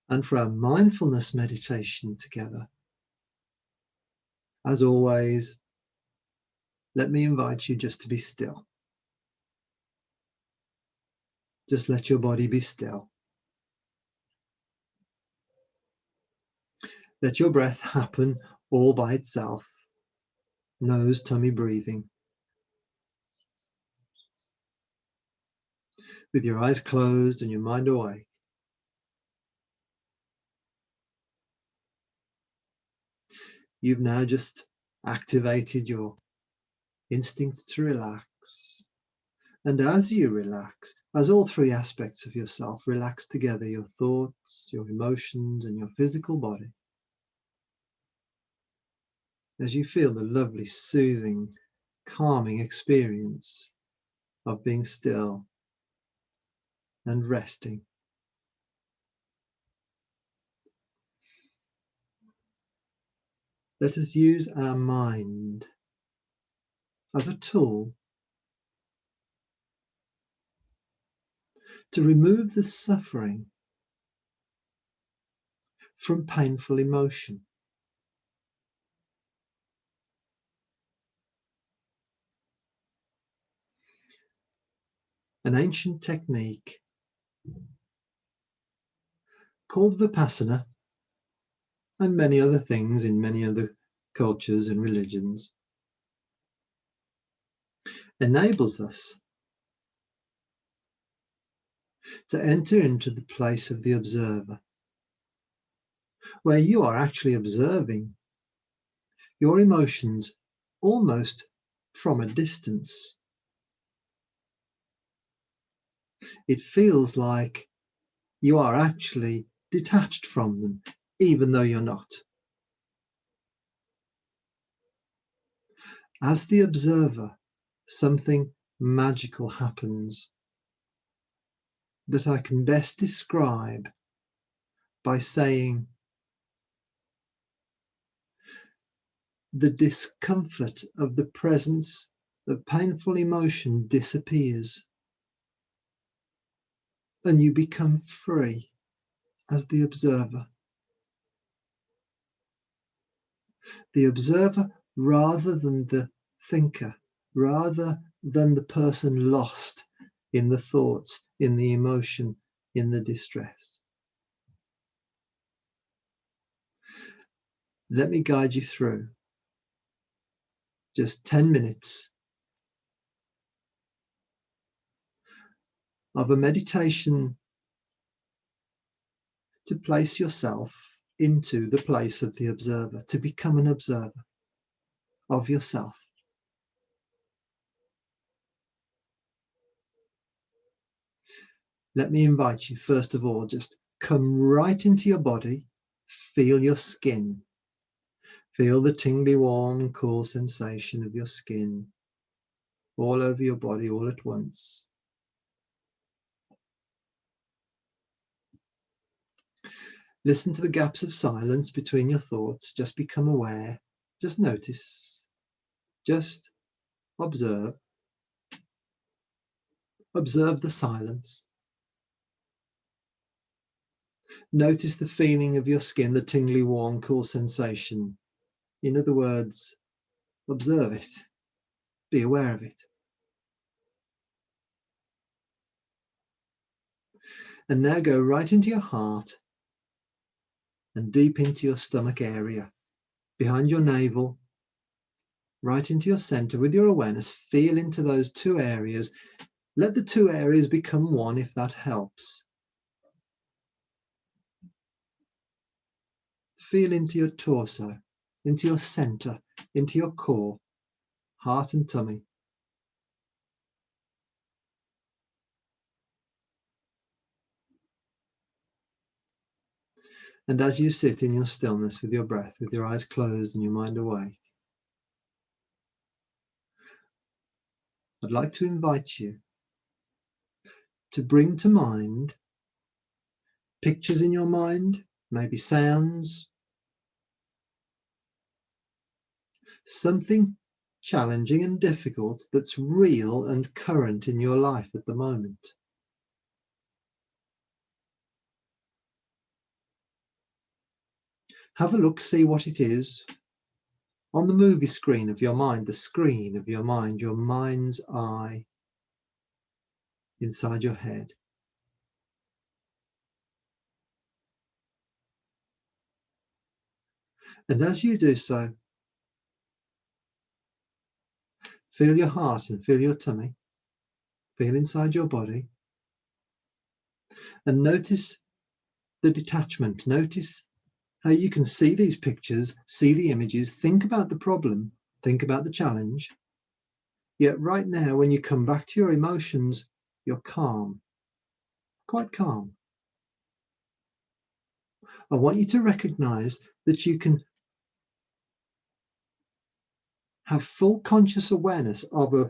and for our mindfulness meditation together. As always, let me invite you just to be still. Just let your body be still. Let your breath happen all by itself. Nose, tummy breathing. With your eyes closed and your mind awake. You've now just activated your instinct to relax. And as you relax, as all three aspects of yourself relax together, your thoughts, your emotions, and your physical body, as you feel the lovely, soothing, calming experience of being still and resting. Let us use our mind as a tool to remove the suffering from painful emotion. An ancient technique called Vipassana, and many other things in many other cultures and religions, enables us to enter into the place of the observer, where you are actually observing your emotions almost from a distance. It feels like you are actually detached from them, even though you're not. As the observer, something magical happens that I can best describe by saying the discomfort of the presence of painful emotion disappears, and you become free as the observer. The observer rather than the thinker, rather than the person lost in the thoughts, in the emotion, in the distress. Let me guide you through just 10 minutes of a meditation to place yourself into the place of the observer, to become an observer of yourself. Let me invite you, first of all, just come right into your body, feel your skin. Feel the tingly, warm, cool sensation of your skin all over your body all at once. Listen to the gaps of silence between your thoughts. Just become aware. Just notice. Just observe. Observe the silence. Notice the feeling of your skin, the tingly, warm, cool sensation. In other words, observe it. Be aware of it. And now go right into your heart and deep into your stomach area, behind your navel, right into your center. With your awareness, feel into those two areas. Let the two areas become one if that helps. Feel into your torso, into your center, into your core, heart and tummy. And as you sit in your stillness with your breath, with your eyes closed and your mind awake, I'd like to invite you to bring to mind pictures in your mind, maybe sounds, something challenging and difficult that's real and current in your life at the moment. Have a look, see what it is on the movie screen of your mind, the screen of your mind's eye inside your head. And as you do so, feel your heart and feel your tummy, feel inside your body, and notice the detachment. Notice how you can see these pictures, see the images, think about the problem, think about the challenge. Yet right now, when you come back to your emotions, you're calm, quite calm. I want you to recognize that you can have full conscious awareness of a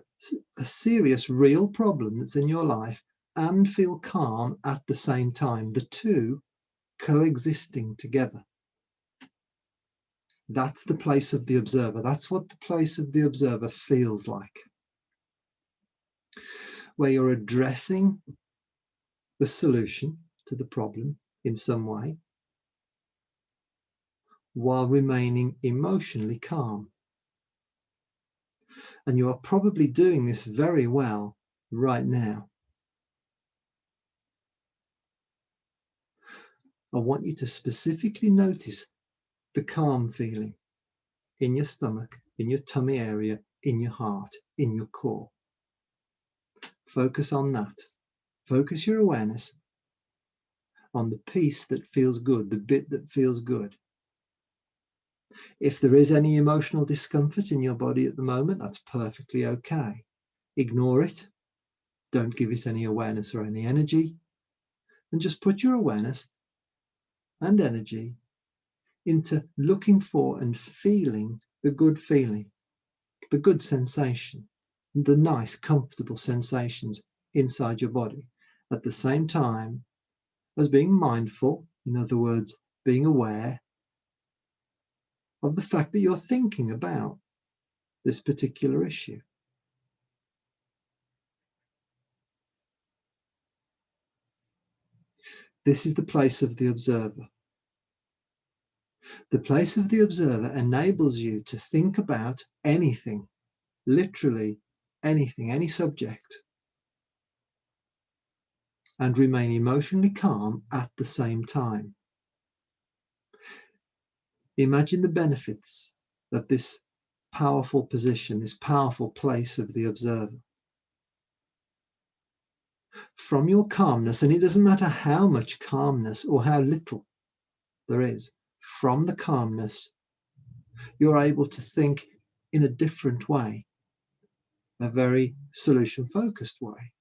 serious, real problem that's in your life and feel calm at the same time, the two coexisting together. That's the place of the observer. That's what the place of the observer feels like, where you're addressing the solution to the problem in some way while remaining emotionally calm. And you are probably doing this very well right now. I want you to specifically notice the calm feeling in your stomach, in your tummy area, in your heart, in your core. Focus on that. Focus your awareness on the piece that feels good, the bit that feels good. If there is any emotional discomfort in your body at the moment, that's perfectly okay. Ignore it. Don't give it any awareness or any energy. And just put your awareness and energy into looking for and feeling the good feeling, the good sensation, the nice, comfortable sensations inside your body, at the same time as being mindful, in other words, being aware of the fact that you're thinking about this particular issue. This is the place of the observer. The place of the observer enables you to think about anything, literally anything, any subject, and remain emotionally calm at the same time. Imagine the benefits of this powerful position, this powerful place of the observer. From your calmness, and it doesn't matter how much calmness or how little there is, from the calmness, you're able to think in a different way, a very solution-focused way,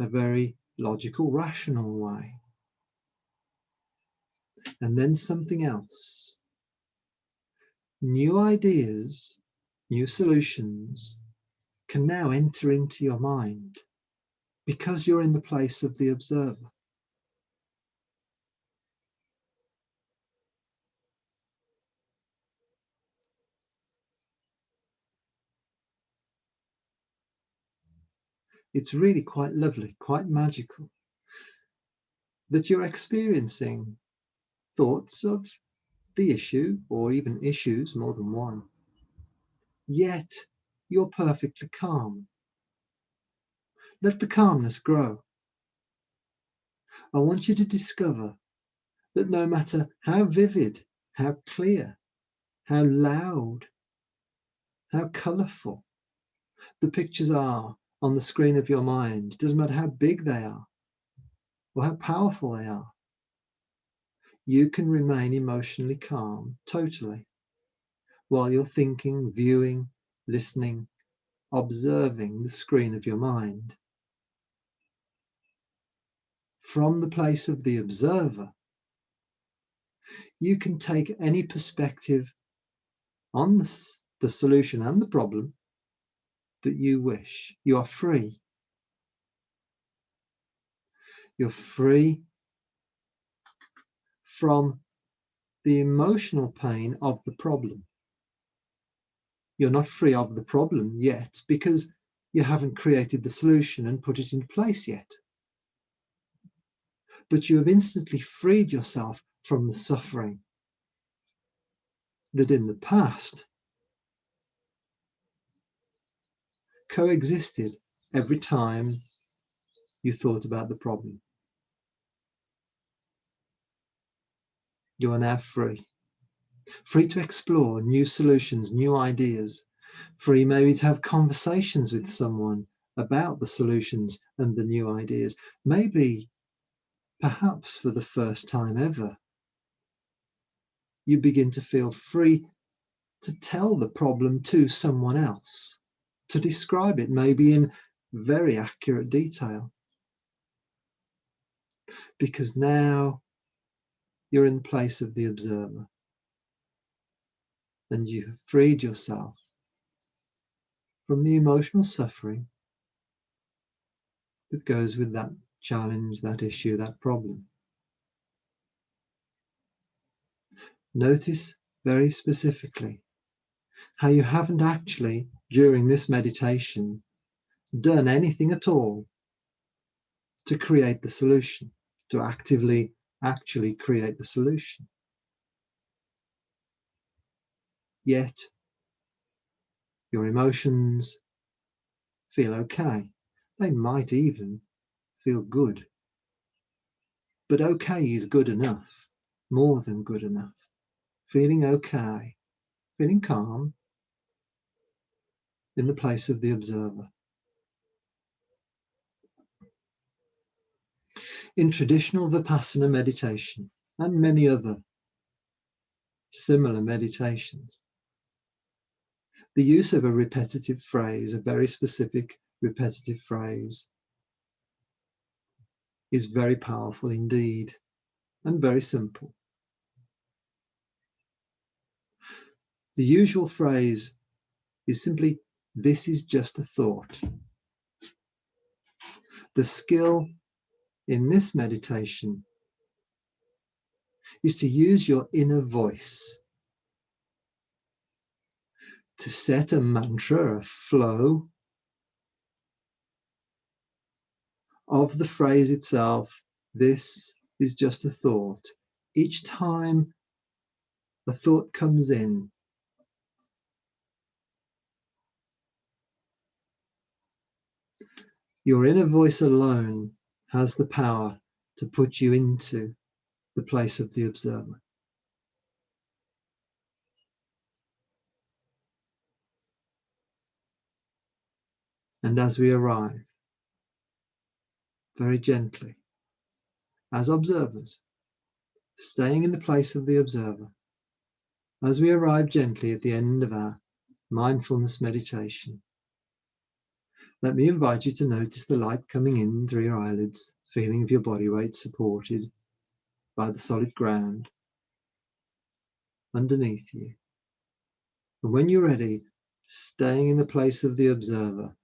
a very logical, rational way. And then something else. New ideas, new solutions can now enter into your mind because you're in the place of the observer. It's really quite lovely, quite magical, that you're experiencing thoughts of the issue, or even issues, more than one, yet you're perfectly calm. Let the calmness grow. I want you to discover that no matter how vivid, how clear, how loud, how colourful the pictures are on the screen of your mind, it doesn't matter how big they are or how powerful they are, you can remain emotionally calm totally while you're thinking, viewing, listening, observing the screen of your mind. From the place of the observer, you can take any perspective on the solution and the problem that you wish. You are free. You're free from the emotional pain of the problem. You're not free of the problem yet because you haven't created the solution and put it in place yet. But you have instantly freed yourself from the suffering, that in the past coexisted every time you thought about the problem. You are now free. Free to explore new solutions, new ideas. Free maybe to have conversations with someone about the solutions and the new ideas. Maybe, perhaps for the first time ever, you begin to feel free to tell the problem to someone else, to describe it maybe in very accurate detail. Because now you're in the place of the observer and you have freed yourself from the emotional suffering that goes with that challenge, that issue, that problem. Notice very specifically how you haven't actually, during this meditation, done anything at all to create the solution, to actively actually create the solution. Yet, your emotions feel okay. They might even feel good. But okay is good enough, more than good enough. Feeling okay, feeling calm in the place of the observer. In traditional Vipassana meditation and many other similar meditations, the use of a repetitive phrase, a very specific repetitive phrase, is very powerful indeed and very simple. The usual phrase is simply, "This is just a thought." The skill in this meditation is to use your inner voice to set a mantra, a flow of the phrase itself. This is just a thought. Each time a thought comes in, your inner voice alone has the power to put you into the place of the observer. And as we arrive, very gently, as observers, staying in the place of the observer, as we arrive gently at the end of our mindfulness meditation, let me invite you to notice the light coming in through your eyelids, feeling of your body weight supported by the solid ground underneath you. And when you're ready, staying in the place of the observer,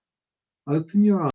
open your eyes